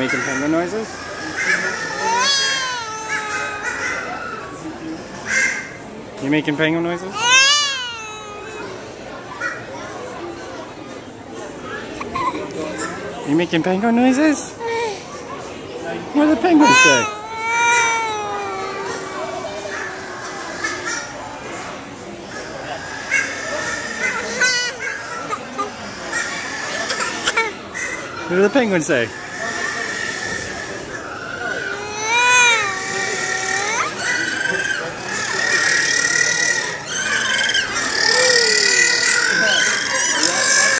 making penguin noises? You making penguin noises? You making penguin noises? What do the penguins say? What do the penguins say?